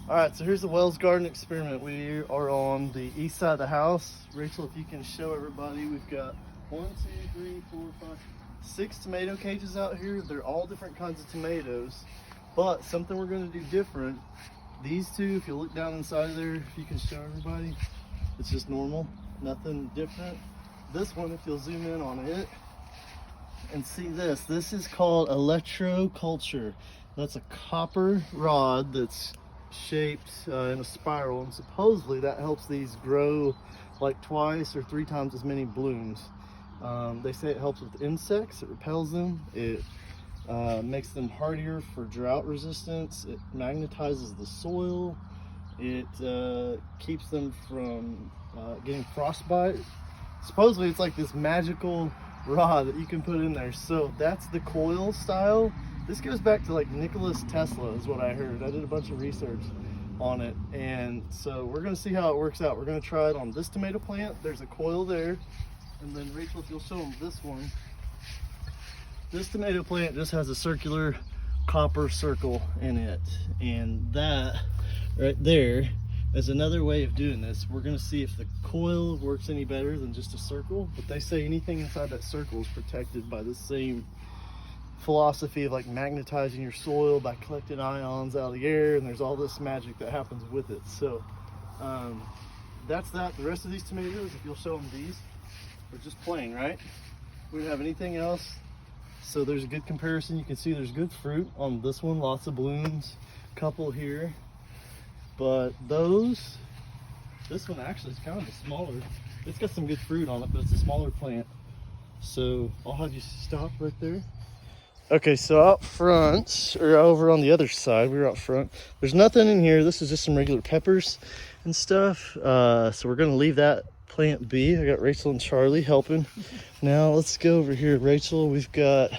All right, so here's the Wells Garden experiment. We are on the east side of the house. Rachel, if you can show everybody, we've got 6 tomato cages out here. They're all different kinds of tomatoes, but something we're going to do different. These two, if you look down inside of there, if you can show everybody, it's just normal, nothing different. This one, if you'll zoom in on it and see this is called Electroculture. That's a copper rod that's shaped in a spiral, and supposedly that helps these grow like 2 or 3 times as many blooms. They say it helps with insects, it repels them, it makes them hardier for drought resistance, it magnetizes the soil, it keeps them from getting frostbite. Supposedly it's like this magical rod that you can put in there. So that's the coil style. This goes back to like Nicholas Tesla is what I heard. I did a bunch of research on it, and so we're going to see how it works out. We're going to try it on this tomato plant. There's a coil there, and then Rachel, if you'll show them this one. This tomato plant just has a circular copper circle in it, and that right there is another way of doing this. We're going to see if the coil works any better than just a circle, but they say anything inside that circle is protected by the same philosophy of like magnetizing your soil by collecting ions out of the air, and there's all this magic that happens with it. So that's that. The rest of these tomatoes, if you'll show them, these are just plain, right? We don't have anything else. So there's a good comparison. You can see there's good fruit on this one, lots of blooms, couple here. But this one actually is kind of a smaller. It's got some good fruit on it, but it's a smaller plant. So I'll have you stop right there. Okay, so out front, or over on the other side, we were out front. There's nothing in here. This is just some regular peppers and stuff. So we're gonna leave that plant be. I got Rachel and Charlie helping. Now let's go over here. Rachel, we've got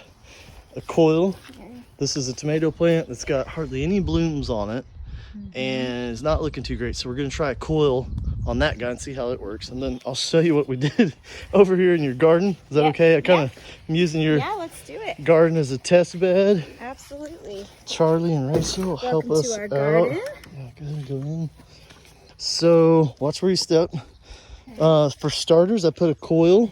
a coil. This is a tomato plant that's got hardly any blooms on it, and it's not looking too great. So we're gonna try a coil on that guy and see how it works, and then I'll show you what we did over here in your garden. Is that okay? I'm using your let's do it. garden as a test bed. Absolutely. Charlie and Rachel will help us to our out. garden. Yeah, go ahead and go in. So watch where you step. For starters, I put a coil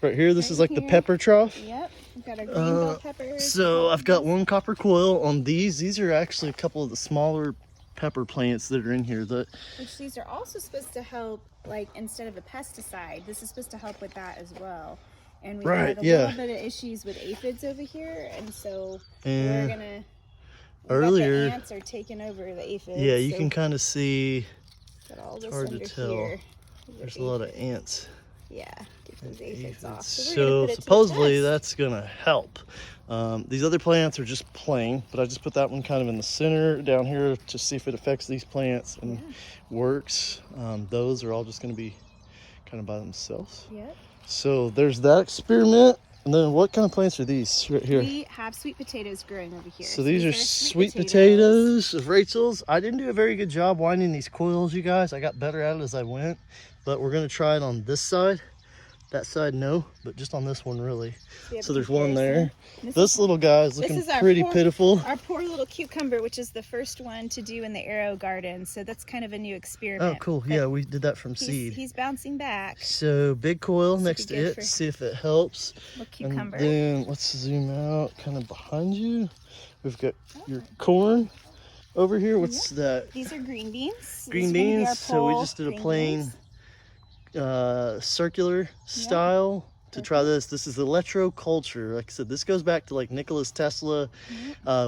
right here. This is like the pepper trough. Yep. We've got our green bell peppers. So I've got one copper coil on these. These are actually a couple of the smaller pepper plants that are in here. Which these are also supposed to help, like instead of a pesticide, this is supposed to help with that as well. And we've had a little bit of issues with aphids over here, and so we're gonna. Earlier, the ants are taking over the aphids. Yeah, you can kind of see. It's hard to tell. There's a lot of ants. Yeah, get those aphids off. So supposedly that's gonna help. These other plants are just plain, but I just put that one kind of in the center down here to see if it affects these plants and works. Those are all just gonna be kind of by themselves. Yep. So there's that experiment. And then what kind of plants are these right here? We have sweet potatoes growing over here. So these are sweet potatoes of Rachel's. I didn't do a very good job winding these coils, you guys. I got better at it as I went, but we're gonna try it on this side. That side, no, but just on this one, really. So there's one there. This little guy is looking pretty pitiful. Our poor little cucumber, which is the first one to do in the Aero garden. So that's kind of a new experiment. Oh, cool. Yeah, we did that from seed. He's bouncing back. So big coil next to it, see if it helps. Cucumber. And then let's zoom out kind of behind you. We've got your corn over here. What's that? These are green beans. Green beans. So we just did a plain circular style to try this. This is Electroculture. Like I said, this goes back to like Nicholas Tesla,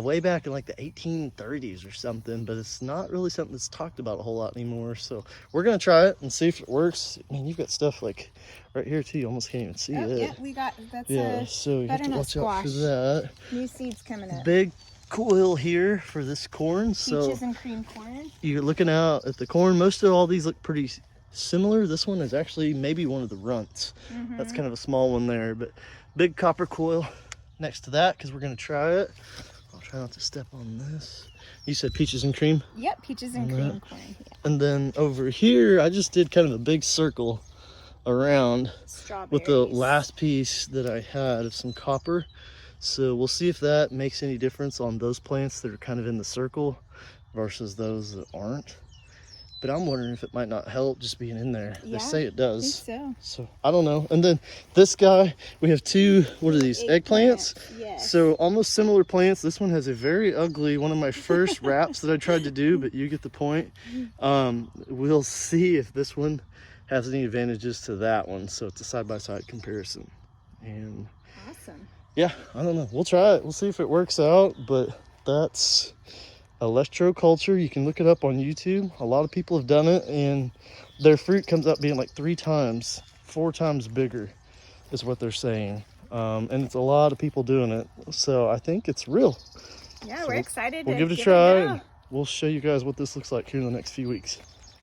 way back in like the 1830s or something, but it's not really something that's talked about a whole lot anymore. So we're gonna try it and see if it works. I mean, you've got stuff like right here too, you almost can't even see it. Yeah, we got that's so you have to watch out for that. New seeds coming up. Big coil here for this corn. Peaches and cream corn. You're looking out at the corn. Most of all these look pretty similar. This one is actually maybe one of the runts. That's kind of a small one there, but big copper coil next to that because we're going to try it. I'll try not to step on this. You said peaches and cream? Yep, peaches and cream corn. Yeah. And then over here, I just did kind of a big circle around with the last piece that I had of some copper. So we'll see if that makes any difference on those plants that are kind of in the circle. versus those that aren't. But I'm wondering if it might not help just being in there. Yeah, they say it does. I think So I don't know. And then this guy, we have two, what are these, eggplants? Yes. So almost similar plants. This one has a very ugly, one of my first wraps that I tried to do, but you get the point. We'll see if this one has any advantages to that one. So it's a side-by-side comparison. And awesome. yeah, I don't know. We'll try it. We'll see if it works out, but that's Electroculture. You can look it up on YouTube. A lot of people have done it, and their fruit comes up being like 4 times bigger is what they're saying. And it's a lot of people doing it. So I think it's real. Yeah, so we're excited. We'll to give it a try. And we'll show you guys what this looks like here in the next few weeks.